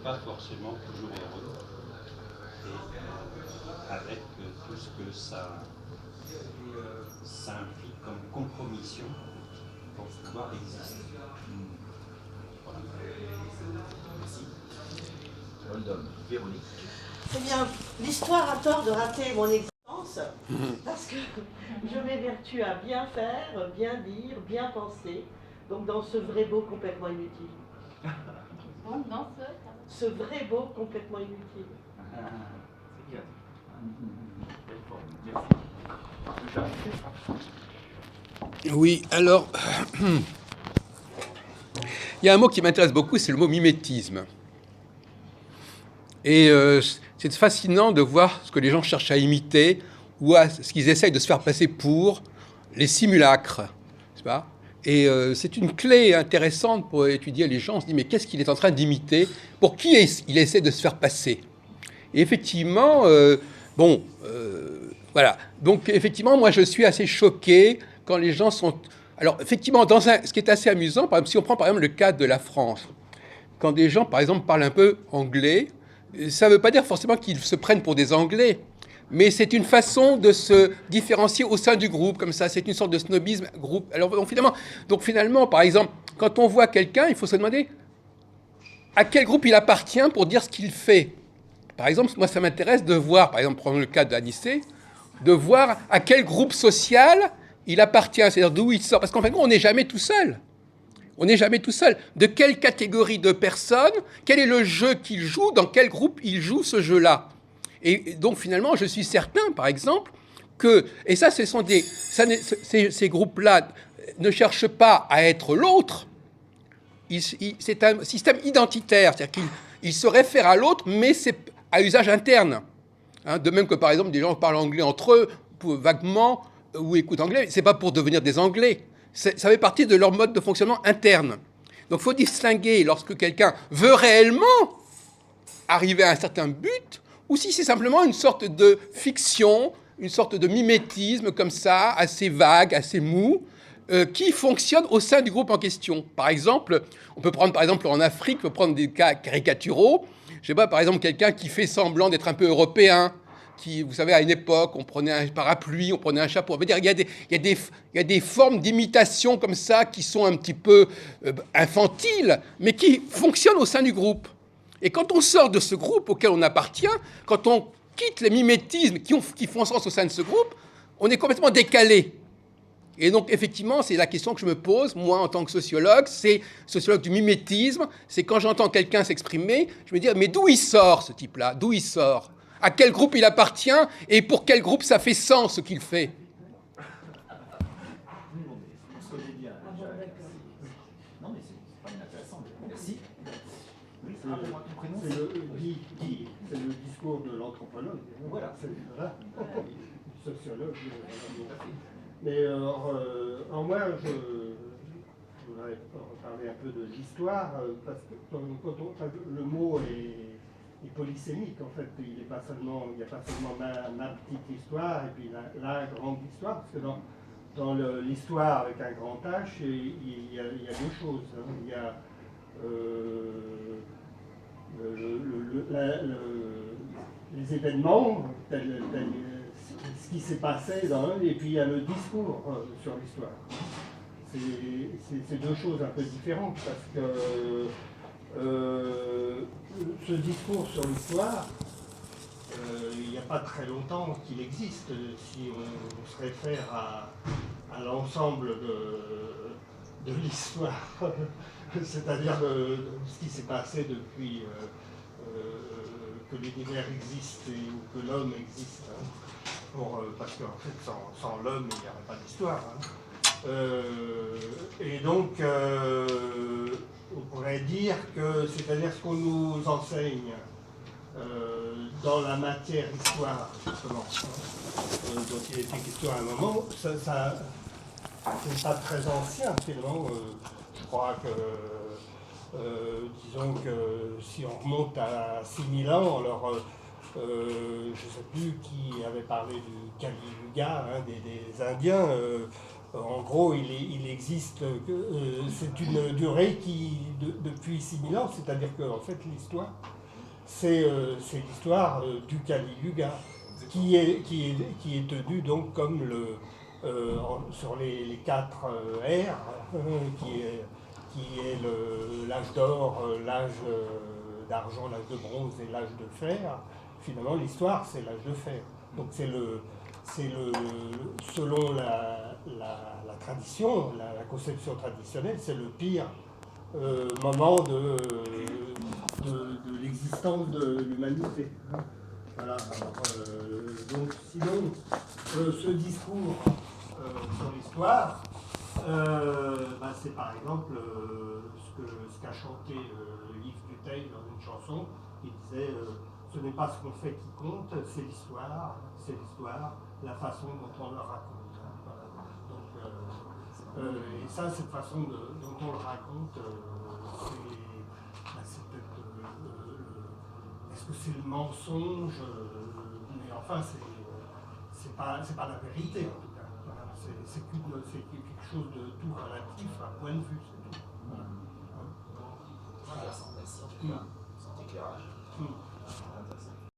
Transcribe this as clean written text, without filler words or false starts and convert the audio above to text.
pas forcément toujours heureux, et avec tout ce que ça implique comme compromission pour pouvoir exister. Voilà. Merci. Véronique. Eh bien, l'histoire a tort de rater mon existence, parce que je m'évertue à bien faire, bien dire, bien penser, donc dans ce vrai beau complètement inutile. Bon, dans Ce vrai beau complètement inutile. C'est bien. Merci. Oui, alors, il y a un mot qui m'intéresse beaucoup, c'est le mot mimétisme. Et c'est fascinant de voir ce que les gens cherchent à imiter ou ce qu'ils essayent de se faire passer pour les simulacres, n'est-ce pas ? Et c'est une clé intéressante pour étudier les gens. On se dit, mais qu'est-ce qu'il est en train d'imiter ? Pour qui il essaie de se faire passer ? Et effectivement, voilà. Donc, effectivement, moi, je suis assez choqué quand les gens sont... Alors, effectivement, ce qui est assez amusant, par exemple, si on prend par exemple le cas de la France, quand des gens, par exemple, parlent un peu anglais, ça ne veut pas dire forcément qu'ils se prennent pour des Anglais, mais c'est une façon de se différencier au sein du groupe, comme ça, c'est une sorte de snobisme groupe. Alors, donc finalement, par exemple, quand on voit quelqu'un, il faut se demander à quel groupe il appartient pour dire ce qu'il fait. Par exemple, moi, ça m'intéresse de voir, par exemple, prenons le cas d'Anissé, de voir à quel groupe social il appartient, c'est-à-dire d'où il sort. Parce qu'en fait, on n'est jamais tout seul. On n'est jamais tout seul. De quelle catégorie de personnes, quel est le jeu qu'il joue, dans quel groupe il joue ce jeu-là. Et donc, finalement, je suis certain, par exemple, que... Et ça, ces groupes-là ne cherchent pas à être l'autre. C'est un système identitaire, c'est-à-dire qu'ils se réfèrent à l'autre, mais c'est à usage interne. Hein, de même que, par exemple, des gens parlent anglais entre eux, vaguement, ou écoutent anglais, c'est pas pour devenir des Anglais. Ça fait partie de leur mode de fonctionnement interne. Donc il faut distinguer lorsque quelqu'un veut réellement arriver à un certain but, ou si c'est simplement une sorte de fiction, une sorte de mimétisme comme ça, assez vague, assez mou, qui fonctionne au sein du groupe en question. Par exemple, on peut prendre par exemple en Afrique, on peut prendre des cas caricaturaux. Je sais pas, par exemple, quelqu'un qui fait semblant d'être un peu européen, qui, vous savez, à une époque, on prenait un parapluie, on prenait un chapeau. Il y a des formes d'imitation comme ça qui sont un petit peu infantiles, mais qui fonctionnent au sein du groupe. Et quand on sort de ce groupe auquel on appartient, quand on quitte les mimétismes qui font sens au sein de ce groupe, on est complètement décalé. Et donc, effectivement, c'est la question que je me pose, moi, en tant que sociologue, c'est sociologue du mimétisme, c'est quand j'entends quelqu'un s'exprimer, je me dis, mais d'où il sort, ce type-là ? D'où il sort ? À quel groupe il appartient et pour quel groupe ça fait sens ce qu'il fait. Non, mais c'est pas inintéressant. Merci. Oui, c'est le discours de l'anthropologue. Voilà. C'est du sociologue. Mais en moi, je voudrais parler un peu de l'histoire, parce que le mot est polysémique, en fait. Il n'y a pas seulement ma petite histoire et puis la grande histoire, parce que dans l'histoire avec un grand H, il y a deux choses. Hein. Il y a les événements, ce qui s'est passé et puis il y a le discours sur l'histoire. C'est deux choses un peu différentes, parce que ce discours sur l'histoire, il n'y a pas très longtemps qu'il existe, si on se réfère à l'ensemble de l'histoire, c'est-à-dire ce qui s'est passé depuis que l'univers existe ou que l'homme existe. Hein, parce qu'en fait, sans l'homme, il n'y aurait pas d'histoire. Hein. Et donc, on pourrait dire que, c'est-à-dire ce qu'on nous enseigne dans la matière histoire, justement, dont il était question à un moment, ça c'est pas très ancien, finalement. Je crois que, disons que si on remonte à 6000 ans, alors je ne sais plus qui avait parlé du Kali Yuga, hein, des Indiens. En gros, il existe, c'est une durée qui, depuis 6000 ans, c'est-à-dire qu'en fait l'histoire, c'est l'histoire du Kali Yuga, qui est tenue donc comme sur les 4 ères, qui est l'âge d'or, l'âge d'argent, l'âge de bronze et l'âge de fer. Finalement, l'histoire, c'est l'âge de fer. Donc selon la tradition, la conception traditionnelle, c'est le pire moment de l'existence de l'humanité. Voilà. Alors, donc, sinon, ce discours sur l'histoire, c'est par exemple ce qu'a chanté Yves Duteil dans une chanson. Il disait ce n'est pas ce qu'on fait qui compte, c'est l'histoire, la façon dont on le raconte. Voilà. Donc, et ça, cette façon dont on le raconte, c'est peut-être. Est-ce que c'est le mensonge mais enfin, c'est pas la vérité en tout cas. Voilà. C'est quelque chose de tout relatif, un point de vue, c'est tout. Voilà. Voilà, sans éclairage.